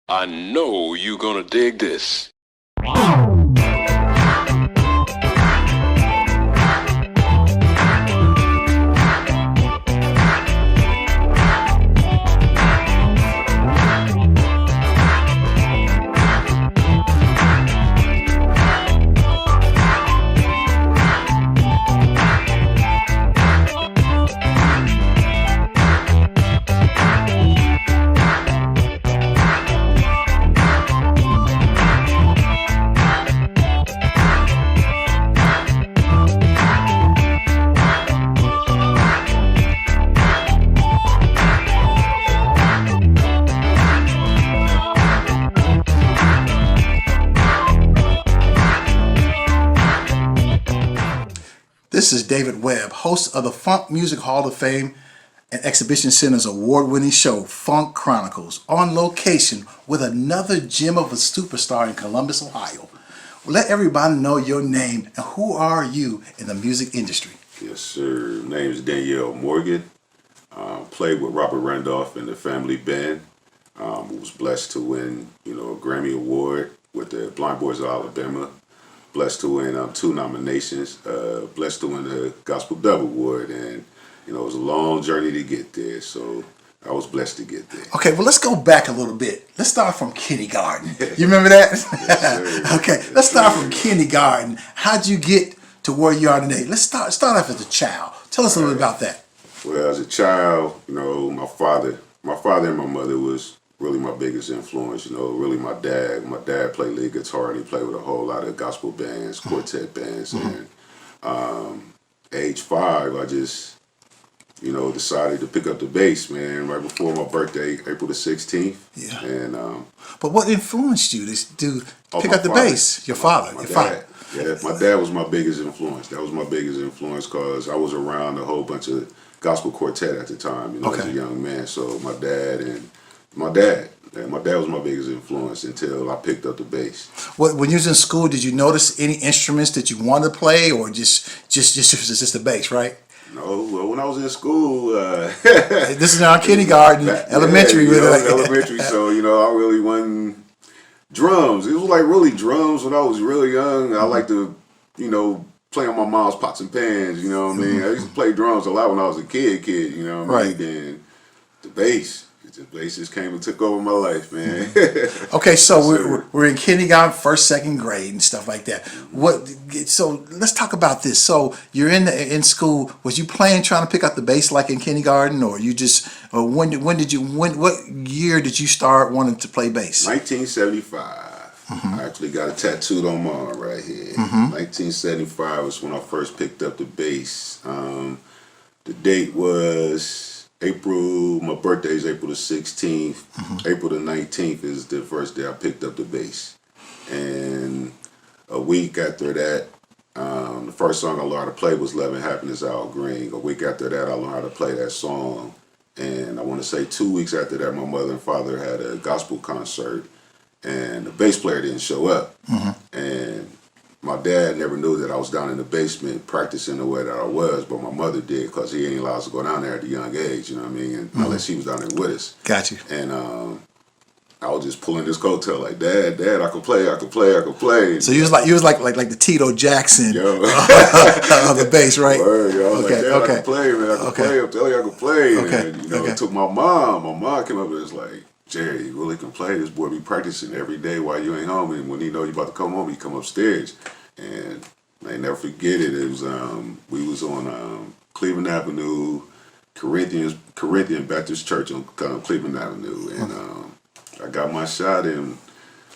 I know you're gonna dig this. This is David Webb, host of the Funk Music Hall of Fame and Exhibition Center's award-winning show, Funk Chronicles, on location with another gem of a superstar in Columbus, Ohio. Let everybody know your name and who are you in the music industry. Yes, sir. My name is Danyel Morgan. Played with Robert Randolph in the family band. Was blessed to win, a Grammy Award with the Blind Boys of Alabama. Blessed to win 2 nominations. Blessed to win the Gospel Dove Award, and it was a long journey to get there. So I was blessed to get there. Okay, well, let's go back a little bit. Let's start from kindergarten. You remember that? Yes, Okay, let's start from kindergarten. How'd you get to where you are today? Let's start off as a child. Tell us a little bit about that. Well, as a child, my father and my mother was really my biggest influence. Really my dad. My dad played lead guitar, and he played with a whole lot of gospel bands, quartet bands. And age 5, I just, decided to pick up the bass, man, right before my birthday, April the 16th. Yeah. And but what influenced you to pick my up the father. bass? Your father. My Your dad. father. Yeah, my dad was my biggest influence. That was my biggest influence because I was around a whole bunch of gospel quartet at the time, as a young man. So my dad was my biggest influence until I picked up the bass. When you was in school, did you notice any instruments that you wanted to play, or just the bass, right? No, well, when I was in school, This is now kindergarten, elementary, yeah, really. elementary. So I really wasn't drums. It was like really drums when I was really young. I like to, play on my mom's pots and pans. You know what I mean? I used to play drums a lot when I was a kid. You know what I mean? Right. Then the bass just came and took over my life, man. Okay, so we're in kindergarten, first, second grade, and stuff like that. So let's talk about this. So you're in school. Was you trying to pick up the bass like in kindergarten, or what year did you start wanting to play bass? 1975. I actually got it tattooed on my arm right here. 1975 was when I first picked up the bass. The date was my birthday is April the 16th. April the 19th is the first day I picked up the bass. And a week after that, the first song I learned how to play was Love and Happiness, Al Green. A week after that, I learned how to play that song. And I want to say 2 weeks after that, my mother and father had a gospel concert, and the bass player didn't show up. And my dad never knew that I was down in the basement practicing the way that I was, but my mother did, because he ain't allowed us to go down there at a young age, you know what I mean? And unless she was down there with us. Got you. And I was just pulling this coattail like, Dad, I can play. So you was like the Tito Jackson Yo. of the bass, right? Word, yo. I was Okay, like, Dad, okay. I can play, man. I can play. I'm telling you, I can play. Okay, And, okay. it took my mom. My mom came up and was like, Jerry, you really can play. This boy be practicing every day while you ain't home. And when he know you about to come home, he come upstairs. And I never forget it. It was we was on Cleveland Avenue, Corinthian Baptist Church on Cleveland Avenue, and I got my shot and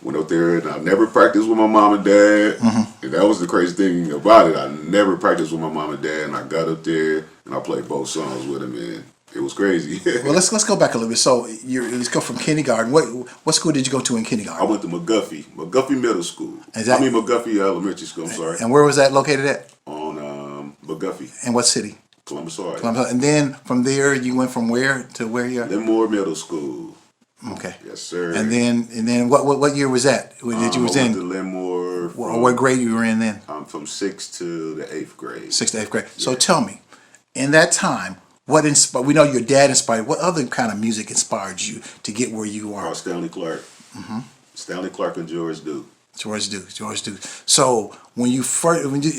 went up there. And I never practiced with my mom and dad, and that was the crazy thing about it. I never practiced with my mom and dad, and I got up there and I played both songs with them, and it was crazy. Well, let's go back a little bit. So let's go from kindergarten. What school did you go to in kindergarten? I went to McGuffey Middle School. McGuffey Elementary School. I'm sorry. And where was that located at? On McGuffey. In what city? Columbus, Ohio. Columbus. And then from there, you went from where to where you are? Lenmore Middle School. Okay. Yes, sir. And then what year was that? That you was I went in? to Lenmore. What grade you were in then? From 6th to the 8th grade. 6th to 8th grade. So tell me, in that time, what inspired? We know your dad inspired. What other kind of music inspired you to get where you are? Stanley Clarke. Stanley Clarke and George Duke. George Duke. So when you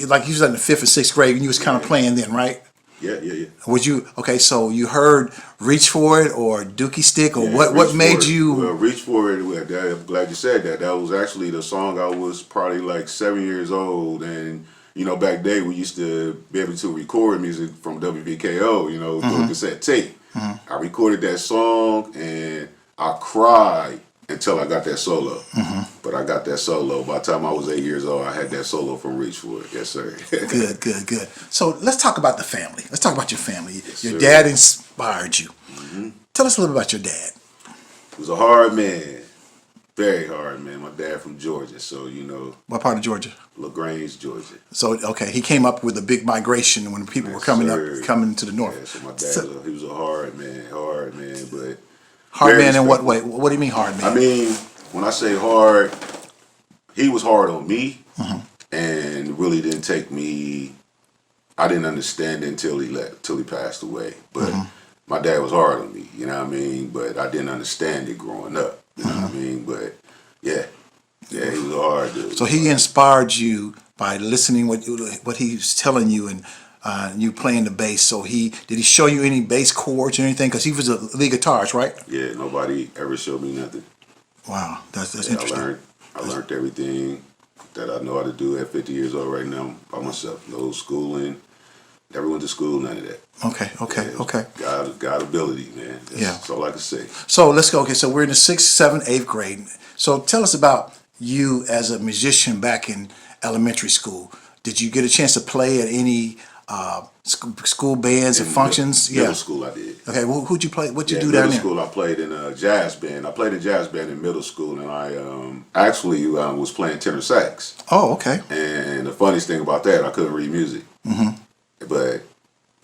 like you was in the 5th or 6th grade, and you was kind of playing then, right? Yeah. Would you? Okay, so you heard "Reach for It" or "Dookie Stick" or Yeah, what made you? Well, "Reach for It." I'm glad you said that. That was actually the song. I was probably like 7 years old, and back then we used to be able to record music from WVKO. Through a cassette tape. I recorded that song, and I cried until I got that solo. But I got that solo. By the time I was 8 years old, I had that solo from Reach For It. Yes, sir. Good. So let's talk about the family. Let's talk about your family. Yes, your sir. dad inspired you. Tell us a little about your dad. He was a hard man. Very hard man. My dad from Georgia, so What part of Georgia? LaGrange, Georgia. So he came up with a big migration when people were coming to the north. Yeah, so my dad, he was a hard man, but hard very man in what respectful. way? What do you mean hard man? I mean, when I say hard, he was hard on me, and really didn't take me. I didn't understand it until he passed away. But my dad was hard on me, you know what I mean. But I didn't understand it growing up, you know what I mean. But yeah, he was a hard dude. So he inspired you by listening what he was telling you and you playing the bass. So did he show you any bass chords or anything? Because he was a lead guitarist, right? Yeah, nobody ever showed me nothing. Wow, that's interesting. I learned everything that I know how to do at 50 years old right now by myself. No schooling. Never went to school, none of that. Okay. God ability, man. That's all I can say. So let's go. Okay, so we're in the 6th, 7th, 8th grade. So tell us about you as a musician back in elementary school. Did you get a chance to play at any school bands and functions? Middle school I did. Okay, who'd you play? What'd you do Middle down there? school I played in a jazz band. I played in jazz band in middle school, and I actually was playing tenor sax. Oh, okay. And the funniest thing about that, I couldn't read music. But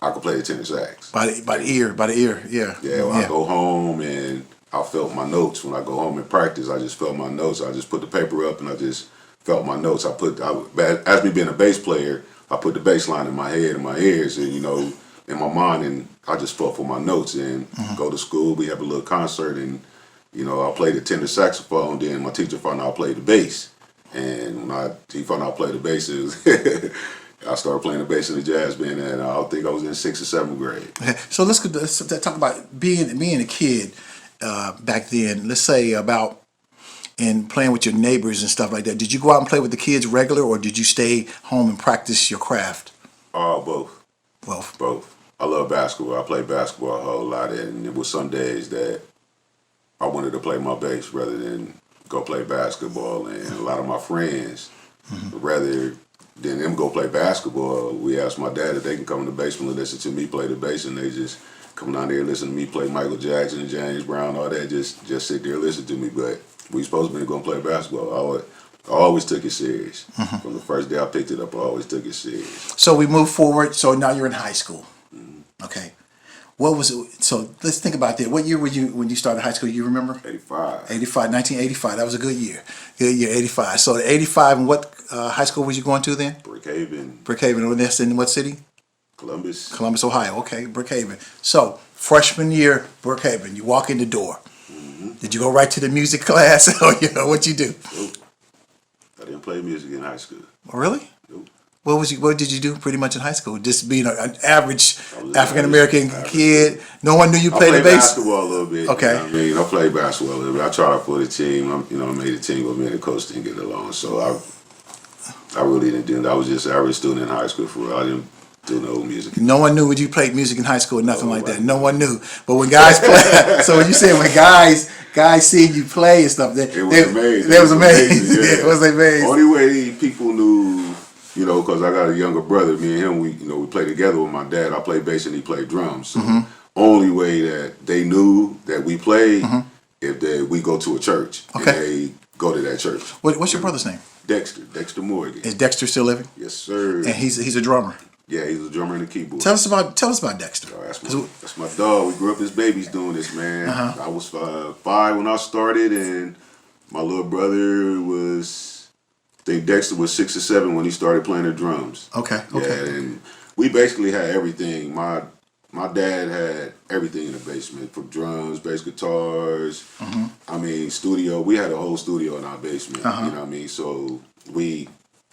I could play the tenor sax. By the ear, yeah. Yeah, when I go home and I felt my notes. When I go home and practice, I just felt my notes. I just put the paper up and I just felt my notes. As me being a bass player, I put the bass line in my head and my ears and, in my mind, and I just felt for my notes and go to school. We have a little concert and, I played the tenor saxophone. Then my teacher found out I played the bass. And when he found out I played the bass, I started playing the bass in the jazz band, and I think I was in 6th or 7th grade. Okay, so let's talk about being a kid back then. Let's say about and playing with your neighbors and stuff like that. Did you go out and play with the kids regular, or did you stay home and practice your craft? Both. Well, Both. I love basketball. I played basketball a whole lot, and it was some days that I wanted to play my bass rather than go play basketball. And a lot of my friends, rather than them go play basketball, we asked my dad if they can come in the basement and listen to me play the bass, and they just come down there and listen to me play Michael Jackson and James Brown, all that, just sit there and listen to me. But we supposed to be going to play basketball. I always took it serious. From the first day I picked it up, I always took it serious. So we move forward. So now you're in high school. Okay. What was it? So let's think about that. What year were you when you started high school? You remember? 85. 1985. That was a good year. Good year, 85. So 85, and what high school was you going to then? Brookhaven. Brookhaven. And that's in what city? Columbus. Columbus, Ohio. Okay, Brookhaven. So freshman year, Brookhaven. You walk in the door. Did you go right to the music class, or what you do? Nope. I didn't play music in high school. Oh, really? Nope. What did you do pretty much in high school? Just being an average African American kid. No one knew you played the bass. I played basketball a little bit. Okay. You know what I mean, I played basketball a little bit. I tried out for the team. I made a team, but me and the coach didn't get along. So I really didn't do that. I was just an average student in high school for real. I didn't do no music. No one knew when you played music in high school or nothing like that. No one knew. But when guys play, so when you said when guys seeing you play and stuff, it was amazing. It was amazing. Yeah. It was amazing. Only way people knew, because I got a younger brother. Me and him, we played together with my dad. I played bass and he played drums. So only way that they knew that we played if we go to a church and they go to that church. What's your brother's name? Dexter Morgan. Is Dexter still living? Yes, sir. And he's a drummer. Yeah, he's a drummer and a keyboard. Tell us about Dexter. Oh, that's my dog. We grew up as babies doing this, man. I was 5 when I started, and my little brother was, I think Dexter was 6 or 7 when he started playing the drums. Okay. Yeah, and we basically had everything. My my dad had everything in the basement, from drums, bass guitars. I mean, studio. We had a whole studio in our basement. You know what I mean? So we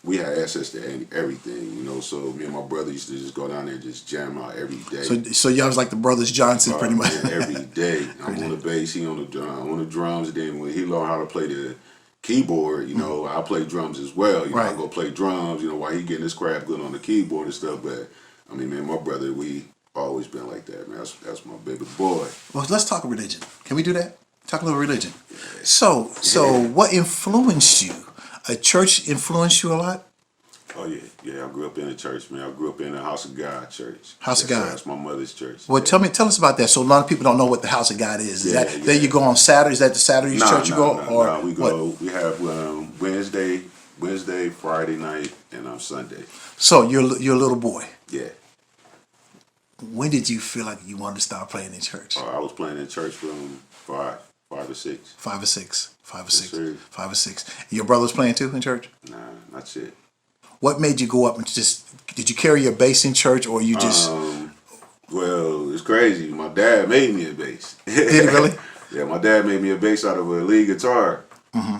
had access to everything. You know, so me and my brother used to just go down there and just jam out every day. So y'all was like the Brothers Johnson, pretty much. Yeah, every day. I'm on the bass, he on the drums. Then when he learned how to play the keyboard, you know, I play drums as well. You know, I go play drums, you know, while he getting his craft good on the keyboard and stuff. But I mean, man, my brother, we always been like that, man. That's my baby boy. Well, let's talk religion. Can we do that? Talk a little religion. So what influenced you? A church influenced you a lot? Oh yeah. I grew up in a church, man. I grew up in a House of God church. House of God. That's my mother's church. Well, tell us about that. So a lot of people don't know what the House of God is. Is that there you go on Saturdays? Is that the Saturday church you go? No, we go. What? We have Wednesday, Friday night, and Sunday. So you're a little boy. Yeah. When did you feel like you wanted to start playing in church? I was playing in church from 5 or 6. 5 or 6. 5 or 6. Sir. 5 or 6. Your brother was playing too in church? Nah, not yet. What made you go up and did you carry your bass in church, or you just? Well, it's crazy. My dad made me a bass. Did he really? Yeah, my dad made me a bass out of a lead guitar.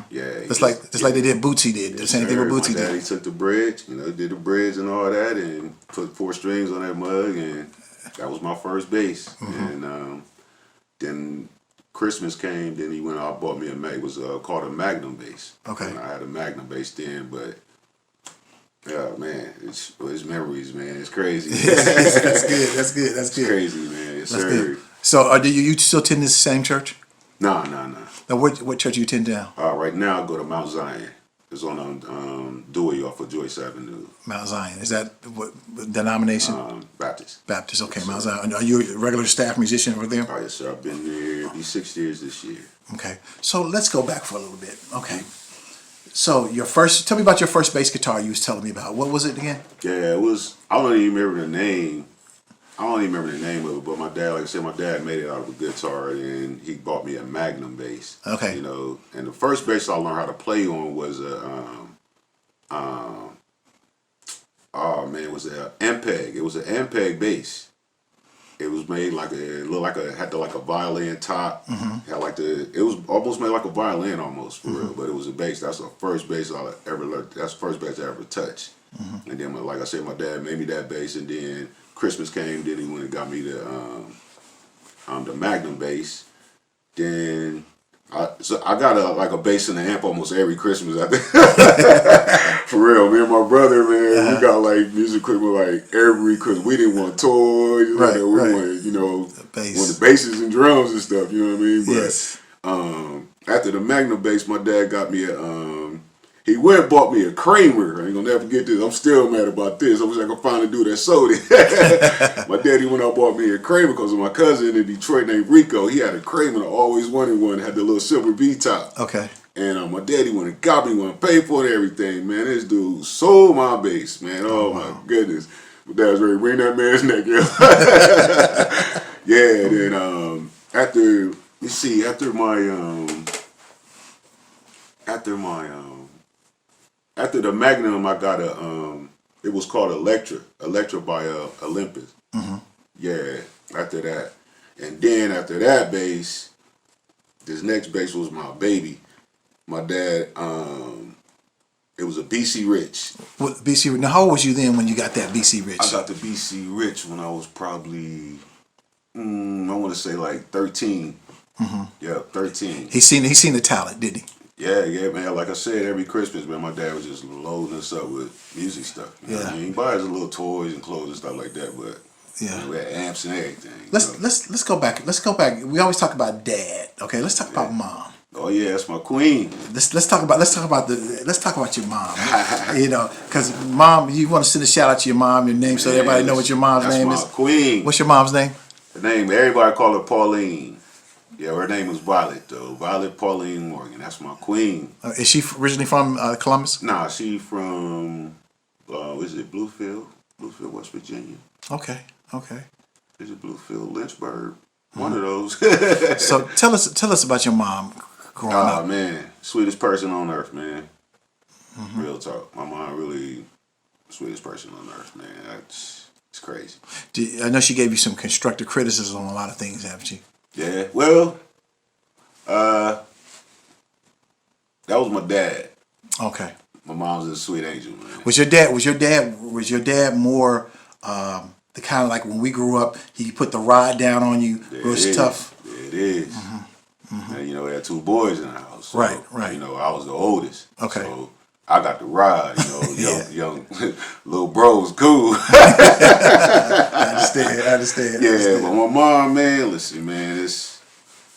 Yeah, Just like they did Bootsy did. The same thing with Bootsy did. He took the bridge, you know, did the bridge and all that, and put 4 strings on that mug, and that was my first bass. And then Christmas came, then he went out and bought me it was called a Magnum bass. Okay. And I had a Magnum bass then, but yeah, man, it's memories, man. It's crazy. That's good. It's crazy, man. It's good. So do you still attend this same church? No. Now, what church you attend now? Right now I go to Mount Zion. It's on Dewey off of Joyce Avenue. Mount Zion. Is that what denomination? Baptist. Baptist. Okay, yes, Mount Zion. Are you a regular staff musician over there? Oh, yes, sir. I've been there. It'll be 6 years this year. Okay. So let's go back for a little bit. Okay. So tell me about your first bass guitar you was telling me about. What was it again? Yeah, it was, I don't even remember the name. of it, but my dad, like I said, my dad made it out of a guitar, and he bought me a Magnum bass. Okay. You know, and the first bass I learned how to play on was it was an Ampeg. It was an Ampeg bass. It was made had a violin top. Had it was almost made like a violin almost for real, but it was a bass. That's the first bass I ever learned. That's the first bass I ever touched. And then, like I said, my dad made me that bass, and then Christmas came. Then he went and got me the Magnum bass. Then I got a bass and an amp almost every Christmas. I think for real. Me and my brother, man, we got music equipment every Christmas. We didn't want toys, we wanted the basses and drums and stuff. You know what I mean? But yes. After the Magnum bass, my dad got me he went and bought me a Kramer. I ain't gonna never forget this. I'm still mad about this. I wish I could find a dude that sold it. My daddy went out and bought me a Kramer because of my cousin in Detroit named Rico. He had a Kramer. I always wanted one. Had the little silver V-top. Okay. And my daddy went and got me one, paid for it and everything, man. This dude sold my bass, man. Oh, my goodness. My dad was ready to wring that man's neck. Yeah, then after the Magnum, I got it was called Electra by Olympus. Yeah, after that. And then after that bass, this next bass was my baby. My dad, it was a BC Rich. What BC Rich? Now, how old was you then when you got that BC Rich? I got the BC Rich when I was probably, I want to say 13. Yeah, 13. He seen the talent, didn't he? Yeah, man. Like I said, every Christmas, man, my dad was just loading us up with music stuff. You know what I mean? He buys us little toys and clothes and stuff like that, but we had amps and everything. Let's go back. Let's go back. We always talk about dad. Okay, let's talk about mom. Oh yeah, that's my queen. Let's talk about your mom. Because mom, you want to send a shout out to your mom, your name, so everybody know what your mom's name is. That's my queen. What's your mom's name? The name, everybody call her Pauline. Yeah, her name was Violet though. Violet Pauline Morgan. That's my queen. Is she originally from Columbus? Nah, she from Bluefield, West Virginia. Okay. Is it Bluefield, Lynchburg? One of those. So tell us about your mom growing up. Oh man, sweetest person on earth, man. Real talk. My mom really sweetest person on earth, man. It's crazy. I know she gave you some constructive criticism on a lot of things, haven't she? Yeah. Well, that was my dad. Okay. My mom's a sweet angel, man. Was your dad more the kind of like when we grew up, he put the rod down on you, it was tough? Yeah, it is. And, we had 2 boys in the house. So, Right. I was the oldest. Okay. So I got the ride, young little bro was cool. I understand. Yeah, but my mom, man, listen, man, it's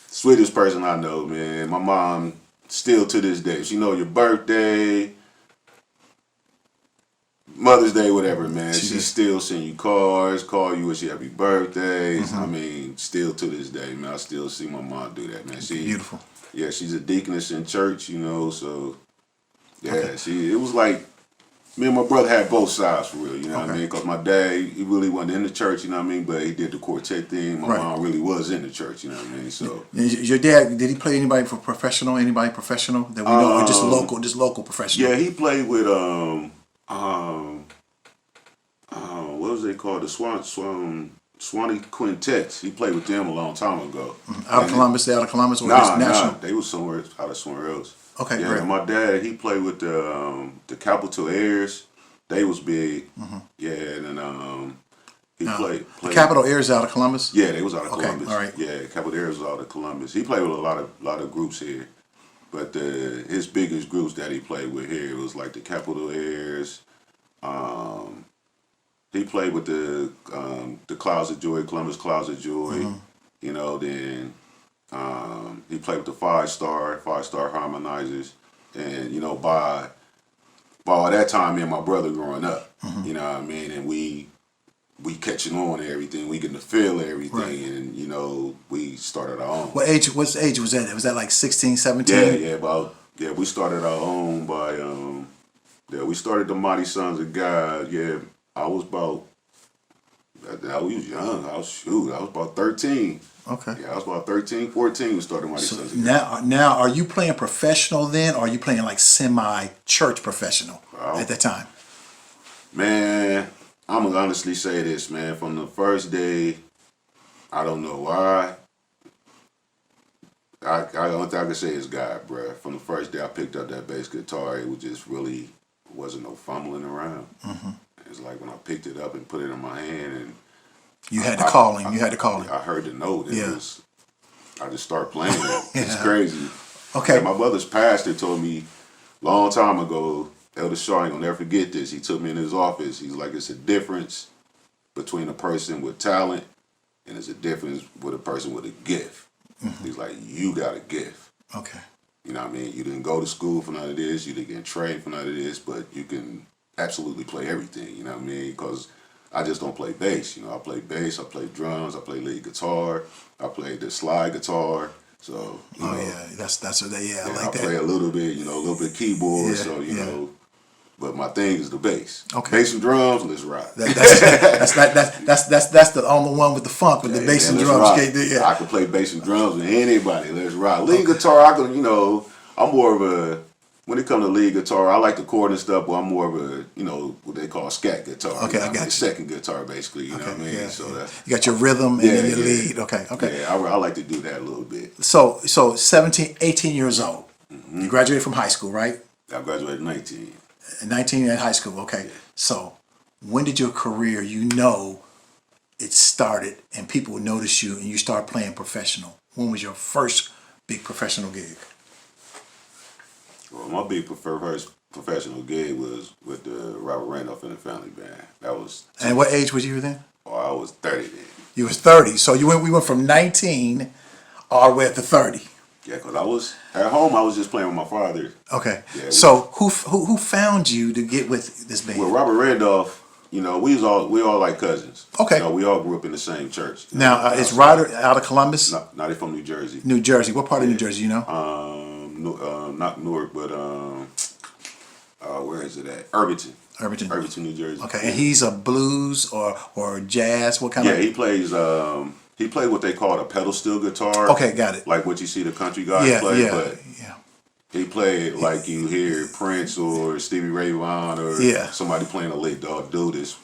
the sweetest person I know, man. My mom, still to this day, she know your birthday, Mother's Day, whatever, man. She still send you cards, call you wish you happy birthdays. I mean, still to this day, man, I still see my mom do that, man. She beautiful. Yeah, she's a deaconess in church, so yeah, it was like me and my brother had both sides for real, you know what I mean? Because my dad, he really wasn't in the church, you know what I mean? But he did the quartet thing. My mom really was in the church, you know what I mean? So your dad, did he play anybody professional that we know, or just local professional? Yeah, he played with what was they called? The Swanee Quintets. He played with them a long time ago. Out of Columbus, or national? Nah, they was somewhere else. Okay, yeah, great. And my dad, he played with the Capitol Airs. They was big. Yeah, and then he played. The Capitol Airs out of Columbus? Yeah, they was out of Columbus. All right. Yeah, Capitol Airs was out of Columbus. He played with a lot of groups here, but his biggest groups that he played with here was like the Capitol Airs. He played with the Clouds of Joy, Columbus Clouds of Joy. Then he played with the Five Star Harmonizers, and by that time, me and my brother growing up, you know what I mean, and we catching on to everything, we getting to feel everything, and we started our own. What age was that? Was that like 16, 17? Yeah, we started our own by we started the Mighty Sons of God. Yeah, I was young. I was about 13. Okay. Yeah, I was about 13, 14 we started Mighty Sons of God. Now, are you playing professional then, or are you playing like semi-church professional at that time? Man, I'm going to honestly say this, man. From the first day, I don't know why. The only thing I can say is God, bruh. From the first day I picked up that bass guitar, it was just really, wasn't no fumbling around. It's like when I picked it up and put it in my hand, and you had to call him. I heard the note. I just started playing it. It's crazy. Okay. And my brother's pastor told me a long time ago, Elder Shaw, ain't gonna never forget this. He took me in his office. He's like, it's a difference between a person with talent and it's a difference with a person with a gift. He's like, you got a gift. Okay. You know what I mean? You didn't go to school for none of this. You didn't get trained for none of this, but you can absolutely play everything. You know what I mean? Because I just don't play bass. I play bass, I play drums, I play lead guitar, I play the slide guitar. So that's what I like I that. play a little bit, a little bit keyboard. But my thing is the bass. Okay. Bass and drums, let's rock. That's the only one with the funk with the bass and drums. I can play bass and drums with anybody. Let's rock. Lead guitar, I can. I'm more of a. When it comes to lead guitar, I like the chord and stuff, but I'm more of a, what they call scat guitar. Okay, I got you. Second guitar, basically. You know what I mean? You got your rhythm and then your lead. Okay. Yeah, I like to do that a little bit. So 17, 18 years old. You graduated from high school, right? I graduated at 19. 19 at high school, okay. Yeah. So when did your career, it started and people would notice you and you start playing professional? When was your first big professional gig? Well, my big first professional gig was with the Robert Randolph and the Family Band. That was. And what age was you then? Oh, I was 30 then. You was 30. So we went from 19 all the way up to 30. Yeah, because I was at home. I was just playing with my father. Okay. Yeah, so who found you to get with this band? Well, Robert Randolph. We all like cousins. Okay. We all grew up in the same church. Now, is Ryder out of Columbus? No, they're from New Jersey. New Jersey. What part of New Jersey? Not Newark, but where is it at? Irvington, New Jersey. Okay, and he's a blues or jazz. What kind of? Yeah, he plays. He played what they call a pedal steel guitar. Okay, got it. Like what you see the country guys play. But he played like you hear Prince or Stevie Ray Vaughan or somebody playing a late dog do this.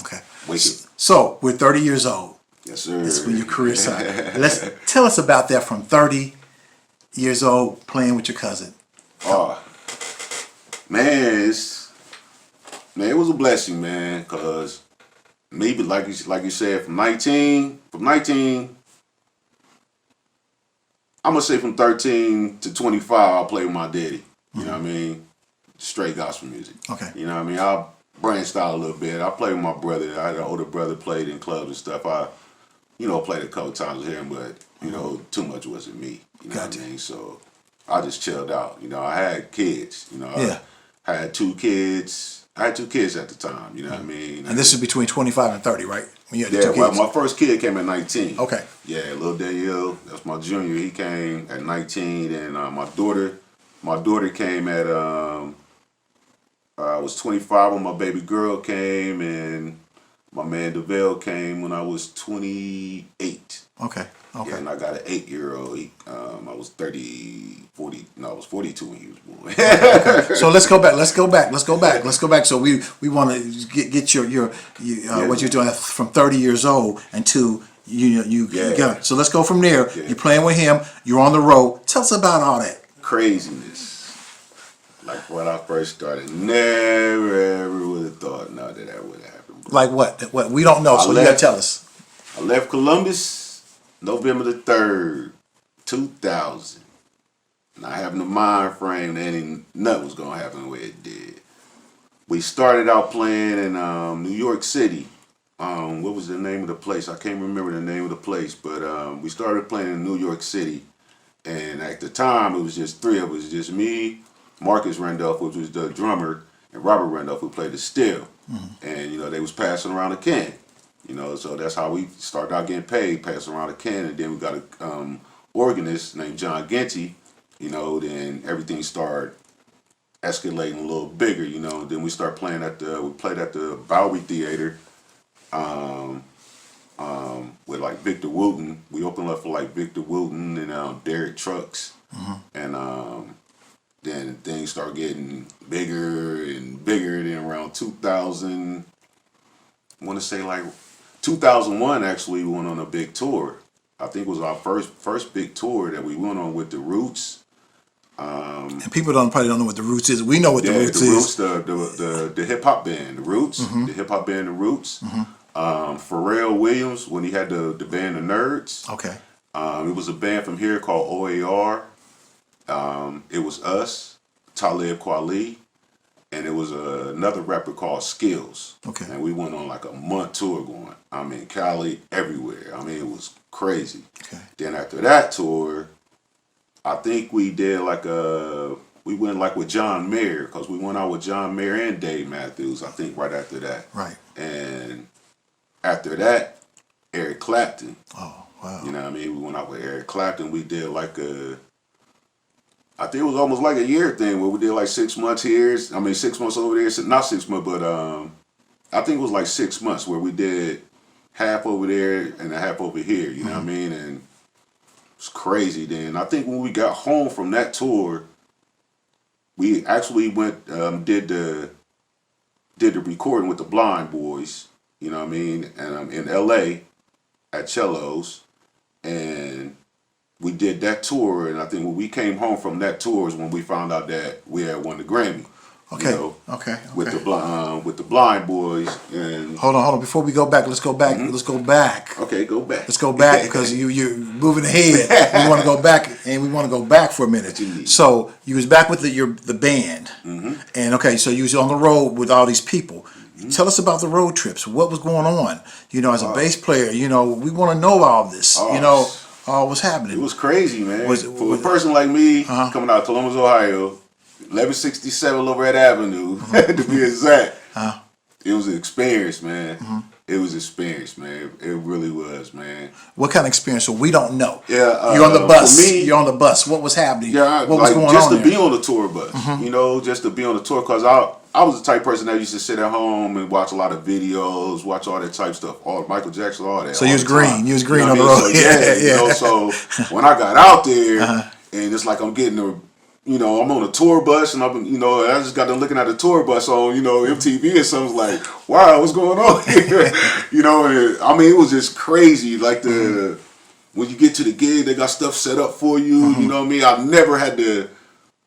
Okay. So we're 30 years old. Yes, sir. This is when your career started. Tell us about that from 30 years old playing with your cousin. Oh, man, it was a blessing, man, because maybe like you said, from 19, I'm gonna say from 13 to 25, I played with my daddy. You know what I mean? Straight gospel music. Okay. You know what I mean? I branched out a little bit. I played with my brother. I had an older brother, played in clubs and stuff. I, played a couple times with him, but too much wasn't me. You know what I mean? So I just chilled out. I had kids. I had 2 kids. I had 2 kids at the time. You know what I mean? And this is between 25 and 30, right? When you had 2 kids. Well, my first kid came at 19. Okay. Yeah, little Danyel, that's my junior. He came at 19, and my daughter came at I was 25 when my baby girl came, and my man DeVale came when I was 28. Okay. Yeah, and I got an 8-year-old. I was I was 42 when he was born. Okay. So let's go back. So we want to get your what you're doing from 30 years old until you got. So let's go from there. Yeah. You're playing with him. You're on the road. Tell us about all that craziness. Like when I first started, never ever would have thought that would have happened. Bro. Like what? What we don't know. So you gotta tell us. I left Columbus November the 3rd, 2000. Not having the mind frame that nothing was gonna happen the way it did. We started out playing in New York City. What was the name of the place? I can't remember the name of the place, but we started playing in New York City, and at the time it was just 3 of us, just me, Marcus Randolph, which was the drummer, and Robert Randolph, who played the steel. Mm-hmm. And they was passing around a can. So that's how we started out getting paid, passing around a can, and then we got a organist named John Genty. Then everything started escalating a little bigger. Then we started playing we played at the Bowery Theater, with like Victor Wooten. We opened up for like Victor Wooten and Derek Trucks, mm-hmm. and then things started getting bigger and bigger. Then around 2000, I want to say like 2001, actually, we went on a big tour. I think it was our first big tour that we went on with the Roots. And people probably don't know what the Roots is. We know what the Roots is. The hip hop band, the Roots. Mm-hmm. The hip hop band, the Roots. Mm-hmm. Pharrell Williams, when he had the band, the Nerds. Okay. It was a band from here called OAR. It was us, Talib Kweli, and it was another rapper called Skills. Okay. And we went on like a month tour going. Cali, everywhere. It was crazy. Okay. Then after that tour, I think we did we went like with John Mayer, because we went out with John Mayer and Dave Matthews, I think right after that. Right. And after that, Eric Clapton. Oh, wow. You know what I mean? We went out with Eric Clapton. We did I think it was almost like a year thing where we did like 6 months here. 6 months over there. Not 6 months, but I think it was like 6 months where we did half over there and a half over here. You know what I mean? And it was crazy. Then I think when we got home from that tour, we actually went did the recording with the Blind Boys. You know what I mean? And in L.A. at Cello's, and we did that tour, and I think when we came home from that tour is when we found out that we had won the Grammy. Okay. Okay. With the Blind Boys. And hold on. Before we go back, let's go back. Mm-hmm. Let's go back. Okay, go back. Let's go back because you're moving ahead. We want to go back, and we want to go back for a minute. So you was back with the band, mm-hmm. and okay, so you was on the road with all these people. Mm-hmm. Tell us about the road trips. What was going on? As a bass player, we want to know all this. What's happening? It was crazy, man. For a person like me, coming out of Columbus, Ohio, 1167 Lorette Avenue, to be exact, it was an experience, man. Mm-hmm. It was an experience, man. It really was, man. What kind of experience? So we don't know. Yeah, you're on the bus. For me, you're on the bus. What was happening? Yeah, what was going on? Just to be on the tour bus, just to be on the tour, because I was the type of person that used to sit at home and watch a lot of videos, watch all that type stuff, all Michael Jackson, all that. So you was green. You was green on the road. So, yeah. So when I got out there, and it's like I'm getting I'm on a tour bus, and I just got done looking at the tour bus on, MTV, and so I was like, wow, what's going on here? And it was just crazy. Like when you get to the gig, they got stuff set up for you. You know what I mean? I never had to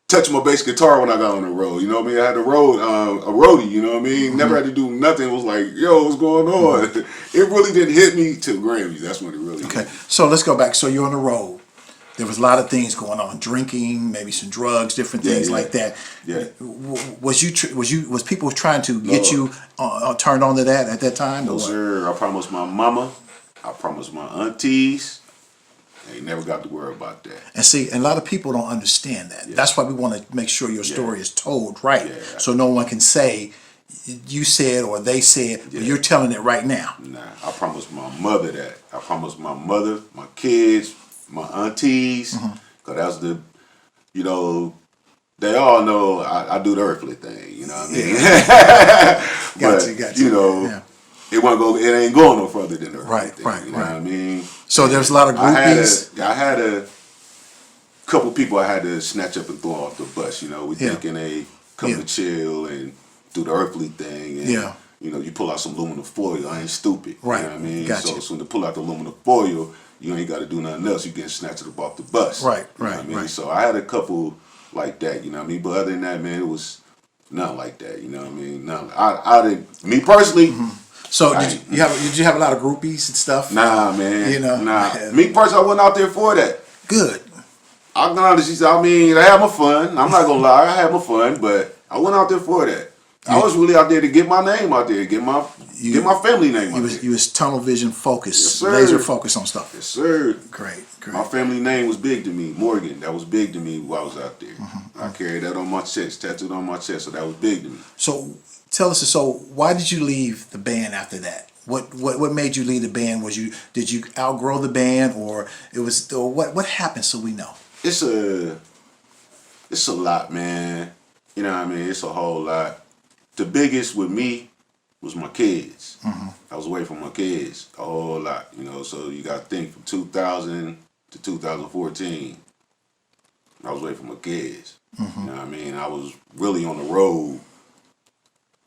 touch my bass guitar when I got on the road. You know what I mean? I had a roadie. You know what I mean? Never had to do nothing. It was like, yo, what's going on? It really didn't hit me till Grammys. That's when it really hit me. So let's go back. So you're on the road. There was a lot of things going on, drinking, maybe some drugs, different things like that. Yeah. Was people trying to get you turned on to that at that time? No, sir. I promised my mama. I promised my aunties. They never got to worry about that. And see, and a lot of people don't understand that. Yeah. That's why we want to make sure your story is told right, so no one can say you said or they said, but you're telling it right now. Nah, I promised my mother that. I promised my mother, my kids, my aunties, because that's they all know I do the earthly thing, you know what I mean? But, it ain't going no further than the earthly thing, you know what I mean? So there's a lot of groupies. I had a couple people I had to snatch up and throw off the bus, we thinking they come to chill and do the earthly thing, and you pull out some aluminum foil, I ain't stupid, you know what I mean? So when they pull out the aluminum foil, you ain't got to do nothing else. You get snatched up off the bus. Right. So I had a couple like that, you know what I mean? But other than that, man, it was nothing like that, you know what I mean? I didn't, me personally. So did you have a lot of groupies and stuff? Nah, man. Me personally, I wasn't out there for that. Good. I had my fun. I'm not gonna lie, I had my fun, but I wasn't out there for that. I was really out there to get my name out there, get my family name out there. You was tunnel vision focused, yes, laser focused on stuff. Yes, sir. Great. My family name was big to me, Morgan. That was big to me while I was out there. I carried that on my chest, tattooed on my chest, so that was big to me. So tell us, why did you leave the band after that? What made you leave the band? Did you outgrow the band, or what happened? So we know. It's a lot, man. You know what I mean? It's a whole lot. The biggest with me was my kids. I was away from my kids a whole lot, so you got to think from 2000 to 2014, I was away from my kids. You know what I mean? I was really on the road,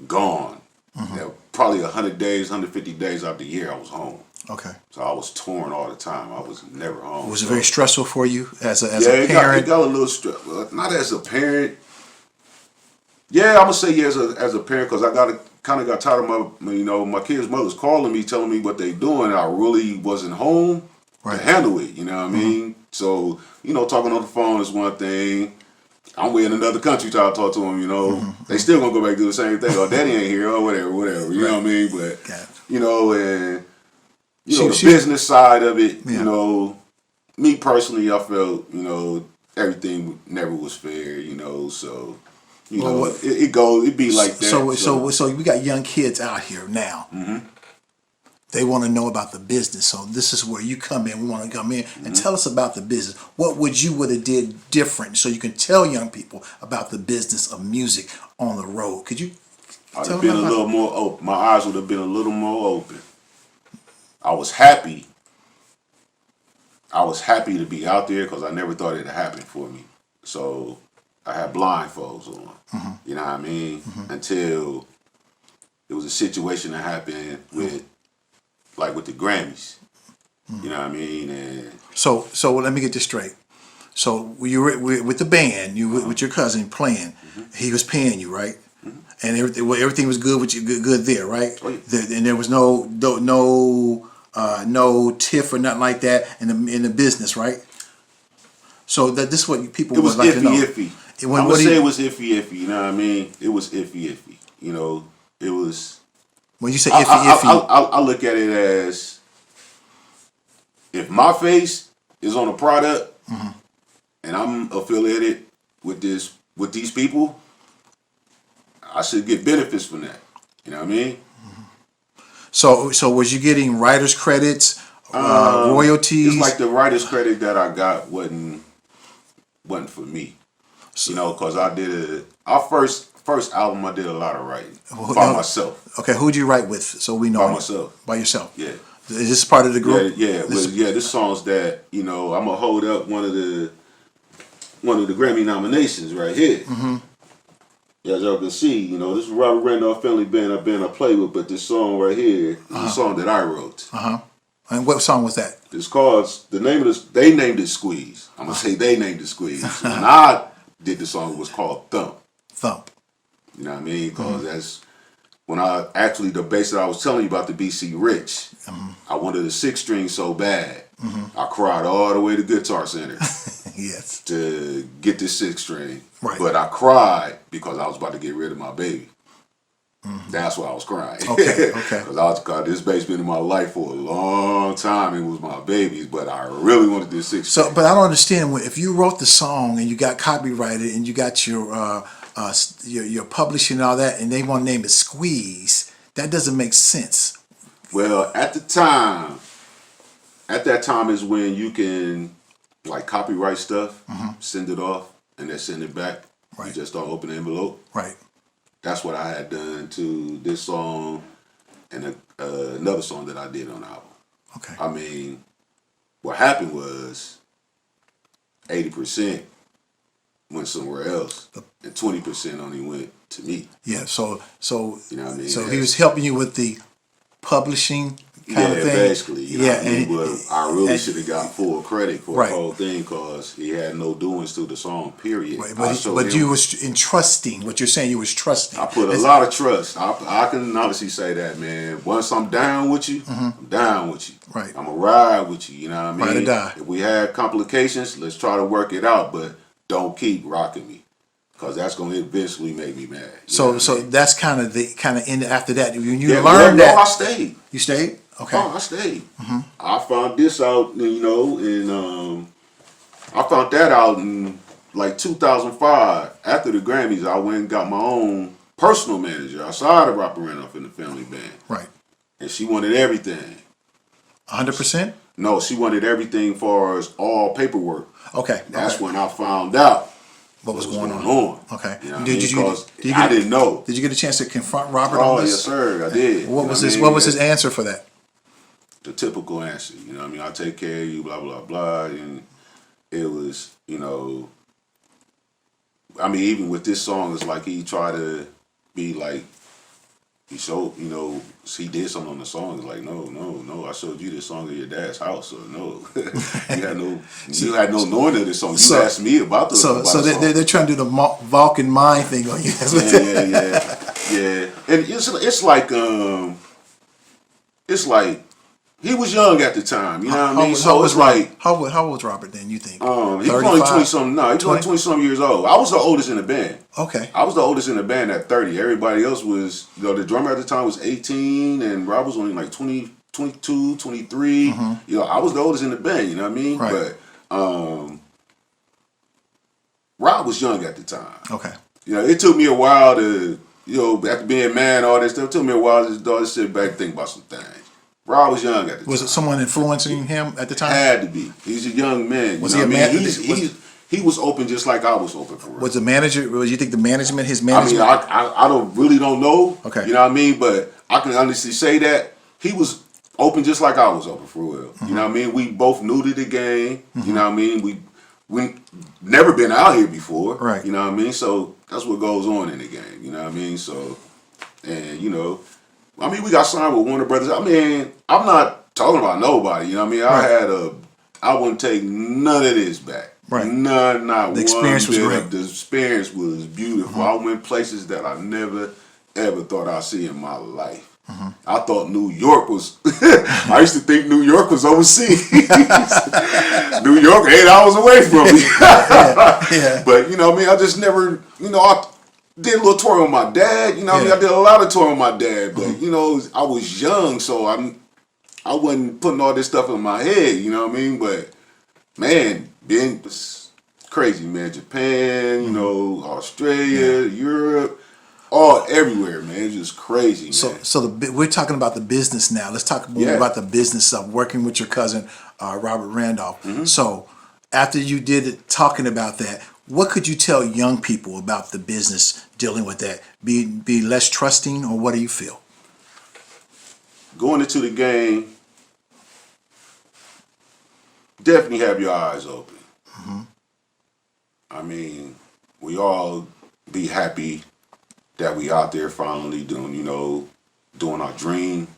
gone. Probably 100 days, 150 days out the year I was home. Okay. So I was torn all the time. I was never home. Was it very stressful for you as a parent? It got a little stressful. Not as a parent. Yeah, I'm gonna say as a parent, because I kind of got tired of my kids' mothers calling me, telling me what they doing. I really wasn't home to handle it. You know what I mean? So talking on the phone is one thing. I'm way in another country trying to talk to them. They still gonna go back and do the same thing. Oh, daddy ain't here, or whatever. You know what I mean? But and the business side of it. Me personally, I felt everything never was fair. So. It be like that. So we got young kids out here now. They want to know about the business. So this is where you come in. We want to come in and tell us about the business. What would have did different so you can tell young people about the business of music on the road? Could you? I'd have been a little more open. My eyes would have been a little more open. I was happy. To be out there because I never thought it'd happen for me. So. I had blindfolds on, you know what I mean? Until it was a situation that happened with the Grammys, you know what I mean? And so let me get this straight. So you were with the band, with your cousin playing. He was paying you, right? And everything was good with you, good there, right? Oh, yeah. And there was no tiff or nothing like that in the business, right? So this is what people would like to know. Iffy. I'm gonna say it was iffy, you know what I mean? It was iffy. It was. When you say iffy, I look at it as if my face is on a product and I'm affiliated with these people, I should get benefits from that. You know what I mean? So was you getting writers credits, royalties? It's like the writers credit that I got wasn't for me. Because I did our first album. I did a lot of writing by myself. Okay, who'd you write with? So we know by myself. By yourself. Yeah. Is this part of the group? Yeah. This song's that I'm gonna hold up one of the one of the Grammy nominations right here. As y'all can see, you know, this is Robert Randolph Family Band, a band I play with, but this song right here is a song that I wrote. And what song was that? It's called, the name of this, they named it Squeeze. I'm going to say they named it Squeeze. When I did the song, it was called Thump. Thump. You know what I mean? Because that's, when I, actually the bass that I was telling you about, the BC Rich, I wanted a 6-string so bad, I cried all the way to Guitar Center. Yes. To get this 6-string. Right. But I cried because I was about to get rid of my baby. That's why I was crying. Okay. Because this bass been in my life for a long time. It was my baby's, but I really wanted this 6-string. So, but I don't understand, if you wrote the song and you got copyrighted and you got your publishing and all that, and they want to name it Squeeze, that doesn't make sense. Well, at that time is when you can like copyright stuff, send it off, and then send it back. Right. You just don't open the envelope. Right. That's what I had done to this song and another song that I did on the album. Okay. I mean, what happened was 80% went somewhere else, and 20% only went to me. Yeah. So You know what I mean? So he was helping you with the publishing kind of thing. Basically. You know what I mean? and But I really should have got full credit for Right. the whole thing because he had no doings to the song, period. Right, but you was entrusting. What you're saying, you was trusting. I put a lot of trust. I can honestly say that, man. Once I'm down with you, I'm down with you. Right. I'm going to ride with you, you know what I mean? Ride or die. If we had complications, let's try to work it out, but don't keep rocking me. Because that's going to eventually make me mad. So that's kind of end after that. When you Yeah, learned that. I stayed. You stayed? Okay. Oh, I stayed. I found this out, you know, and I found that out in like 2005. After the Grammys, I went and got my own personal manager outside of Robert Randolph in the Family Band. Right. And she wanted everything. 100%? No, she wanted everything far as all paperwork. Okay. That's when I found out what was going on. Okay. You know I didn't know. Did you get a chance to confront Robert Oh, on this? yes, sir. I did. What was his answer for that? The typical answer. You know what I mean? I'll take care of you, blah, blah, blah. And it was, you know, I mean, even with this song, it's like he tried to be like, he showed, you know, he did something on the song. It's like, no, I showed you this song at your dad's house, so no. you had no knowing of this song. You asked me about the song. So they're trying to do the Vulcan mind thing on you. Yeah. And it's like, he was young at the time, you know what I mean? So it's like, how old was Robert then, you think? He was only 20-something. No, he was only 20-something years old. I was the oldest in the band. Okay. I was the oldest in the band at 30. Everybody else was, you know, the drummer at the time was 18, and Rob was only like 20, 22, 23. You know, I was the oldest in the band, you know what I mean? Right. But Rob was young at the time. Okay. You know, it took me a while to, you know, after being man, all that stuff, it took me a while to sit back and think about some things. Rob was young at the time. Was it someone influencing him at the time? Had to be. He's a young man. Was he a man? He was open just like I was open for real. Was the manager? You think his management? I really don't know. Okay. You know what I mean? But I can honestly say that he was open just like I was open for real. You know what I mean? We both knew to the game. You know what I mean? We never been out here before. Right. You know what I mean? So that's what goes on in the game. You know what I mean? So, and you know, I mean, we got signed with Warner Brothers. I mean, I'm not talking about nobody. You know what I mean? I wouldn't take none of this back. Right. Not the experience was great. The experience was beautiful. I went places that I never, ever thought I'd see in my life. I thought New York was, I used to think New York was overseas. New York 8 hours away from me. Yeah. But, you know what I mean? I just never, you know, I did a little tour with my dad. You know what I mean? I did a lot of touring with my dad. But, you know, I was young, so I wasn't putting all this stuff in my head. You know what I mean? But, man, being crazy, man. Japan, you know, Australia, Europe. All everywhere, man. It's just crazy, man. So we're talking about the business now. Let's talk more about the business of working with your cousin, Robert Randolph. So after you did it, talking about that, what could you tell young people about the business dealing with that? Be less trusting, or what do you feel? Going into the game, definitely have your eyes open. I mean, we all be happy that we out there finally doing our dream,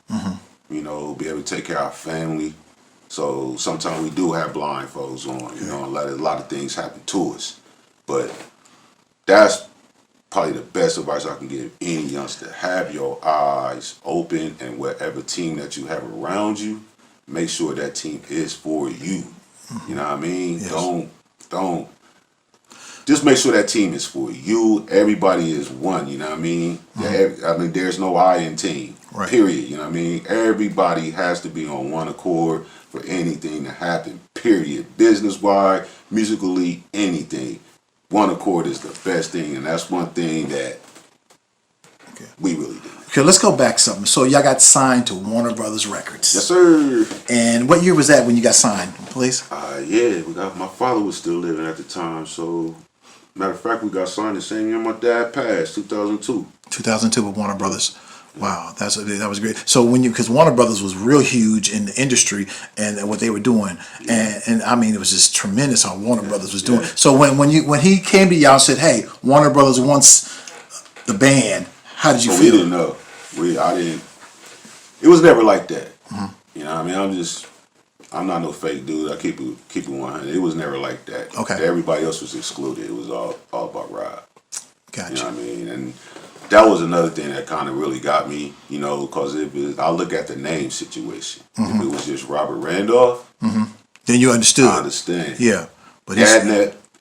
be able to take care of our family. So sometimes we do have blindfolds on, and a lot of things happen to us. But that's probably the best advice I can give any youngster. Have your eyes open, and whatever team that you have around you, make sure that team is for you. You know what I mean? Yes. Don't. Just make sure that team is for you. Everybody is one. You know what I mean? I mean, there's no I in team. Right. Period. You know what I mean? Everybody has to be on one accord for anything to happen. Period. Business-wise, musically, anything. One accord is the best thing, and that's one thing that we really do. Okay, let's go back something. So y'all got signed to Warner Brothers Records. Yes, sir. And what year was that when you got signed, please? My father was still living at the time, so matter of fact, we got signed the same year my dad passed, 2002. 2002 with Warner Brothers. Wow, that was great. So because Warner Brothers was real huge in the industry and what they were doing, and I mean it was just tremendous how Warner Brothers was doing. So when he came to y'all and said, "Hey, Warner Brothers wants the band," how did you feel? We didn't know. I didn't. It was never like that. You know what I mean? I'm not no fake dude. I keep it 100. It was never like that. Okay. Everybody else was excluded. It was all about Rob. Gotcha. You know what I mean? And that was another thing that kind of really got me, because I look at the name situation. If it was just Robert Randolph, then you understood. I understand. Yeah, but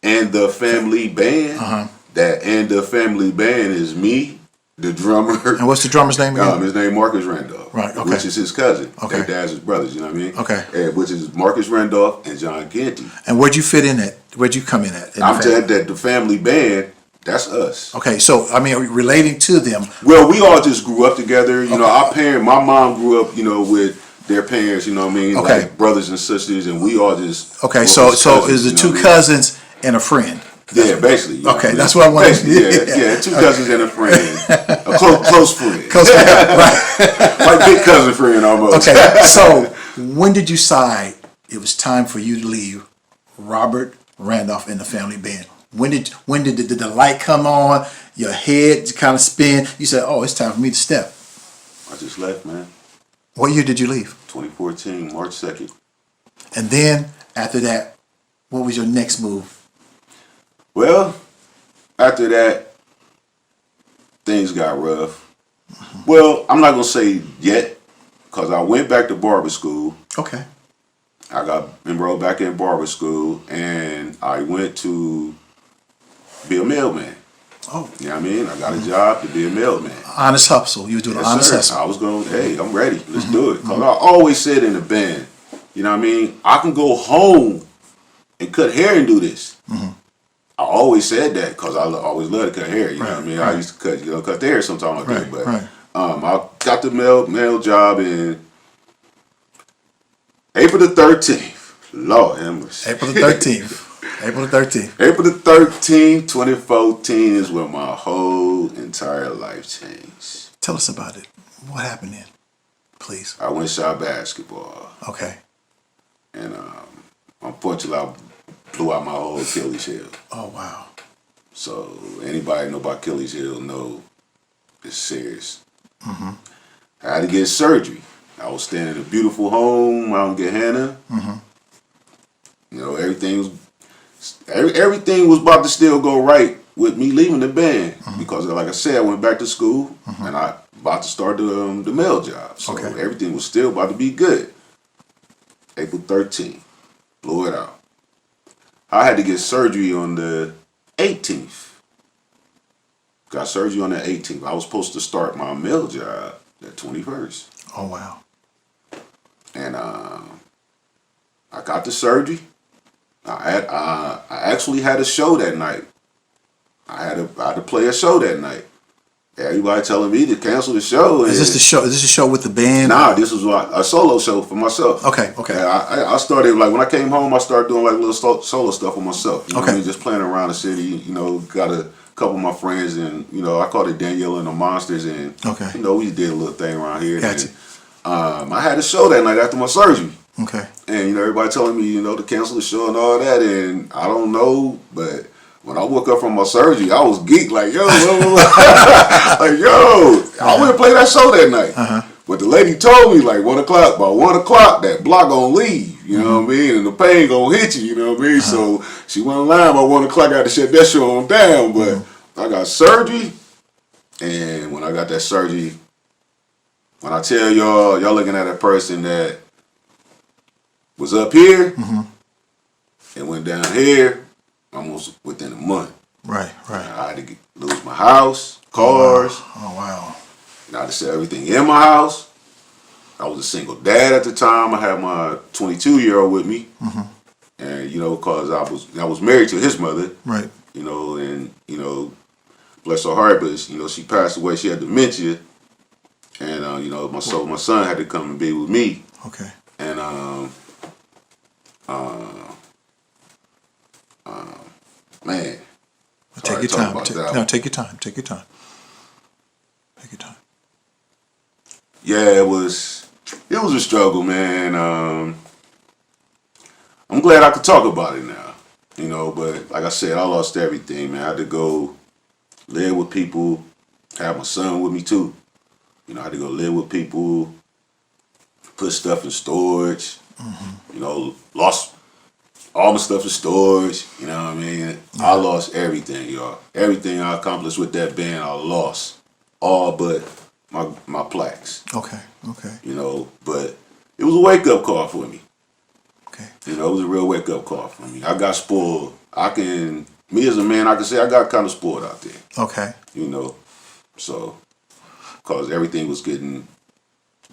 and the family band. That and the family band is me, the drummer. And what's the drummer's name again? His name Marcus Randolph. Right. Okay. Which is his cousin. Okay. Their dad's his brothers. You know what I mean? Okay. Which is Marcus Randolph and John Ganty. And where'd you fit in at? Where'd you come in at? I'm saying that the family band. That's us. Okay, so I mean, relating to them. Well, we all just grew up together. My mom grew up, with their parents. You know what I mean? Okay. Like brothers and sisters, and we all just. Okay, so is the two cousins and a friend? Yeah, basically. Okay, that's what I wanted. Yeah, two cousins and a friend, a close friend. Close friend, right? Like big cousin friend almost. Okay, so when did you decide it was time for you to leave Robert Randolph and the family band? When did the light come on? Your head kind of spin. You said, "Oh, it's time for me to step." I just left, man. What year did you leave? 2014, March 2nd. And then after that, what was your next move? Well, after that, things got rough. Well, I'm not gonna say yet, because I went back to barber school. Okay. I got enrolled back in barber school, and I went to be a mailman. Oh. You know what I mean? I got a job to be a mailman. Honest hustle. You were doing an honest hustle. I was going, hey, I'm ready. Let's do it. Because I always said in the band, you know what I mean? I can go home and cut hair and do this. I always said that because I always loved to cut hair. You know what I mean? I used to cut the hair sometimes like that. But I got the mail job in April the 13th. Lord have mercy. April the 13th. April the 13th. April the 13th, 2014 is when my whole entire life changed. Tell us about it. What happened then, please? I went shot basketball. Okay. And unfortunately, I blew out my whole Achilles heel. Oh, wow. So anybody know about Achilles heel know it's serious. I had to get surgery. I was staying in a beautiful home out in Gahanna. Everything was about to still go right with me leaving the band because, like I said, I went back to school and I about to start the mail job. So everything was still about to be good. April 13th, blew it out. I had to get surgery on the 18th. Got surgery on the 18th. I was supposed to start my mail job the 21st. Oh, wow. And I got the surgery. I actually had a show that night. I had to play a show that night. Everybody telling me to cancel the show. Is this the show? Is this a show with the band? Nah, this was a solo show for myself. Okay. I started, like, when I came home, I started doing like little solo stuff for myself. You know what I mean? Just playing around the city. Got a couple of my friends, and I called it Danyel and the Monsters, and we did a little thing around here. Gotcha. And, I had a show that night after my surgery. Okay. And everybody telling me to cancel the show and all that, and I don't know, but when I woke up from my surgery, I was geeked like, yo, like, yo, I want to play that show that night. But the lady told me like 1 o'clock, by 1 o'clock, that block gonna leave, you know what I mean? And the pain gonna hit you, you know what I mean? So she went online by 1 o'clock, I had to shut that show on down. But I got surgery, and when I got that surgery, when I tell y'all looking at a person that was up here and went down here almost within a month. Right. I had to lose my house, cars. Oh, wow. And I had to sell everything in my house. I was a single dad at the time. I had my 22-year-old with me. And, you know, because I was married to his mother. Right. You know, and, you know, bless her heart, but, you know, she passed away. She had dementia. And, you know, my son had to come and be with me. Okay. And, man. Take your time. Take your time. Take your time. Take your time. Yeah, it was a struggle, man. I'm glad I could talk about it now, you know, but like I said, I lost everything, man. I had to go live with people, have my son with me too. You know, I had to go live with people, put stuff in storage, you know, lost all my stuff in storage, you know what I mean? I lost everything, y'all. Everything I accomplished with that band, I lost. All but my plaques. Okay. You know, but it was a wake-up call for me. Okay. You know, it was a real wake-up call for me. I got spoiled. Me as a man, I can say I got kind of spoiled out there. Okay. You know, so, because everything was getting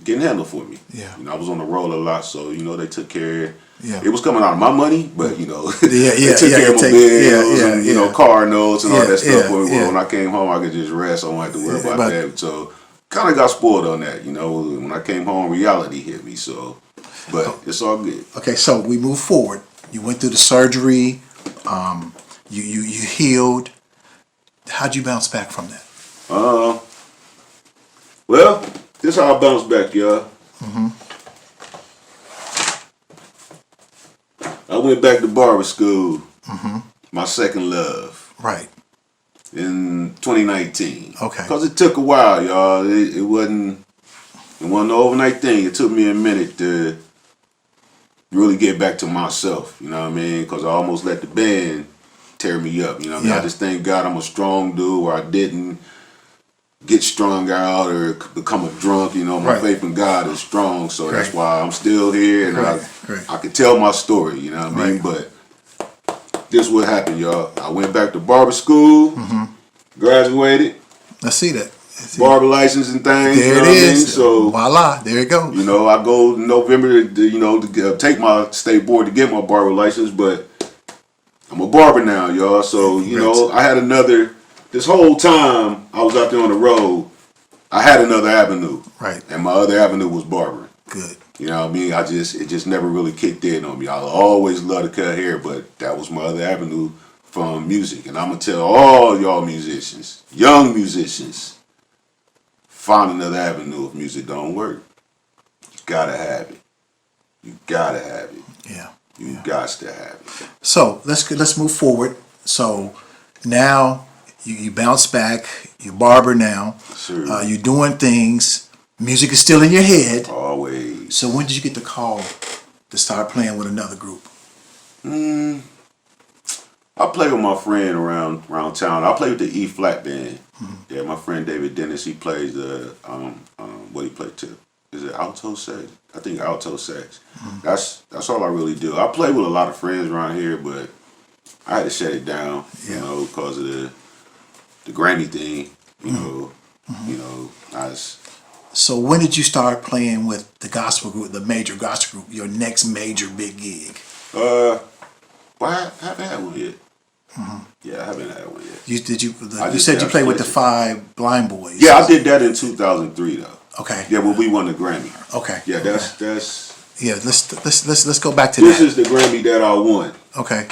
handled for me. Yeah. You know, I was on the road a lot, so, you know, they took care. Yeah. It was coming out of my money, but, you know, they took care of my bills and, you know, yeah. car notes and all that stuff. Yeah, But yeah. when I came home, I could just rest. I don't have to worry about that. So, kind of got spoiled on that, you know. When I came home, reality hit me, so, but it's all good. Okay, so we move forward. You went through the surgery. You healed. How'd you bounce back from that? Well, this is how I bounced back, y'all. I went back to barber school, my second love. Right. In 2019. Okay. Because it took a while, y'all. It wasn't an overnight thing. It took me a minute to really get back to myself, you know what I mean? Because I almost let the band tear me up, you know what I mean? I just thank God I'm a strong dude where I didn't get strung out or become a drunk, you know. My faith in God is strong, so that's why I'm still here and I can tell my story, you know what I mean? But this is what happened, y'all. I went back to barber school, graduated. I see that. Barber license and things. There you know it is. I mean? So voila, there it goes. You know, I go in November to take my state board to get my barber license, but I'm a barber now, y'all. So, you know, I had this whole time I was out there on the road, I had another avenue. Right. And my other avenue was barbering. Good. You know what I mean? It just never really kicked in on me. I always loved to cut hair, but that was my other avenue from music. And I'm going to tell all y'all musicians, young musicians, find another avenue if music don't work. You got to have it. You got to have it. Yeah. You got to have it. So let's move forward. So now you bounce back. You're barber now. Sure. You're doing things. Music is still in your head. Always. So when did you get the call to start playing with another group? I play with my friend around town. I play with the E flat band. Yeah, my friend David Dennis. He plays the what he play to? Is it alto sax? I think alto sax. That's all I really do. I play with a lot of friends around here, but I had to shut it down. You know, because of the Grammy thing. You know, So when did you start playing with the gospel group, the major gospel group, your next major big gig? Well, I haven't had one yet. Yeah, I haven't had one yet. You said you played with the 5 Blind Boys. Yeah, I did that in 2003 though. Okay. Yeah, but we won the Grammy. Okay. Yeah, that's. Yeah, let's go back to this that. This is the Grammy that I won. Okay.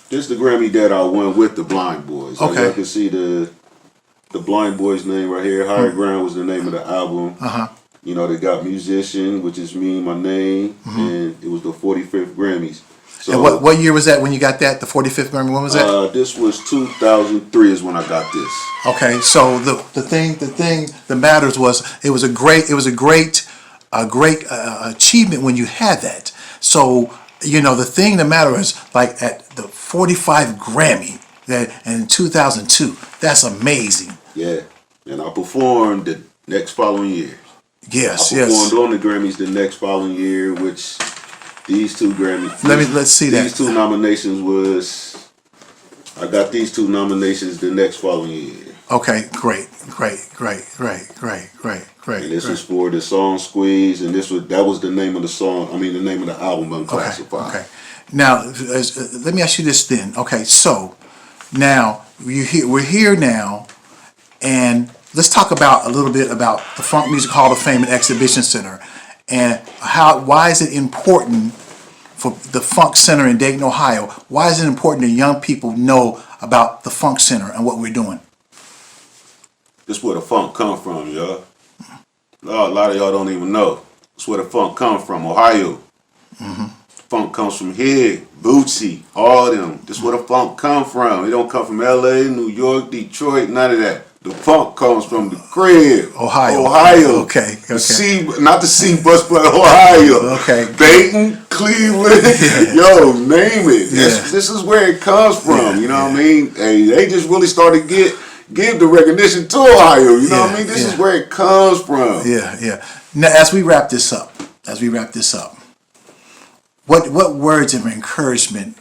This is the Grammy that I won with the Blind Boys. Okay. You can see the Blind Boys name right here. Higher Ground was the name of the album. You know, they got Musician, which is me, my name, and it was the 45th Grammys. So, and what year was that when you got that? The 45th Grammy. When was that? This was 2003 is when I got this. Okay, so the thing that matters was it was a great achievement when you had that. So the thing that matters is like at the 45 Grammy that in 2002. That's amazing. Yeah, and I performed the next following year. Yes, I performed on the Grammys the next following year, which these two Grammys. Let's see that. These two nominations was. I got these two nominations the next following year. Okay, great. And this was for the song "Squeeze," and that was the name of the song. I mean, the name of the album, Unclassified. Okay. Now, let me ask you this then. Okay, so now we're here now, and let's talk about a little bit about the Funk Music Hall of Fame and Exhibition Center, and why is it important for the Funk Center in Dayton, Ohio? Why is it important that young people know about the Funk Center and what we're doing? This is where the funk come from, y'all. A lot of y'all don't even know. It's where the funk come from, Ohio. Mm-hmm. Funk comes from here, Bootsy, all of them. This is where the funk come from. It don't come from L.A., New York, Detroit, none of that. The funk comes from the crib, Ohio. Okay. Not the C bus, but Ohio. Okay. Dayton, Cleveland, yo, name it. This is where it comes from. You know what I mean? Hey, they just really started give the recognition to Ohio. You know what I mean? This is where it comes from. Yeah. Now, as we wrap this up, what words of encouragement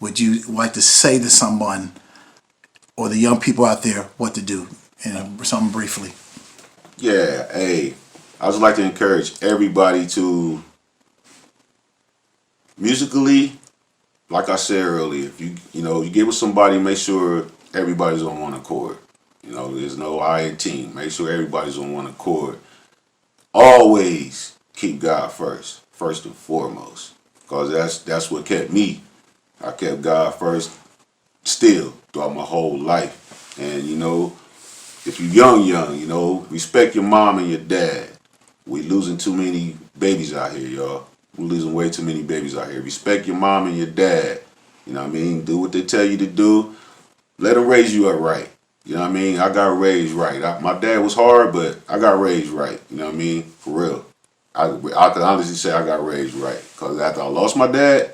would you like to say to someone or the young people out there what to do? Something briefly. Yeah, hey, I would like to encourage everybody to musically, like I said earlier, if you get with somebody, make sure everybody's on one accord. There's no I in team. Make sure everybody's on one accord. Always keep God first and foremost, because that's what kept me. I kept God first still throughout my whole life. And if you're young, respect your mom and your dad. We losing too many babies out here, y'all. We're losing way too many babies out here. Respect your mom and your dad. You know what I mean? Do what they tell you to do. Let them raise you up right. You know what I mean? I got raised right. My dad was hard, but I got raised right. You know what I mean? For real. I can honestly say I got raised right. Because after I lost my dad,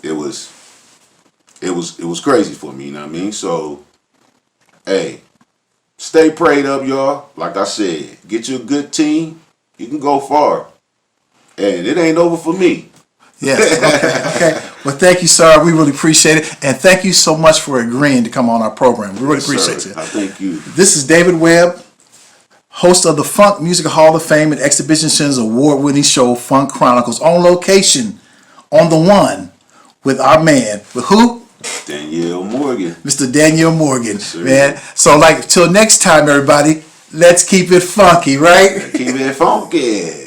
it was crazy for me, you know what I mean? So, hey, stay prayed up, y'all. Like I said, get you a good team. You can go far. And it ain't over for me. Yes, okay. Well, thank you, sir. We really appreciate it. And thank you so much for agreeing to come on our program. We really appreciate it. I thank you. This is David Webb, host of the Funk Music Hall of Fame and Exhibition Center's award-winning show, Funk Chronicles, on location, on the one, with our man, with who? Danyel Morgan. Mr. Danyel Morgan, yes, man. So, till next time, everybody, let's keep it funky, right? Keep it funky.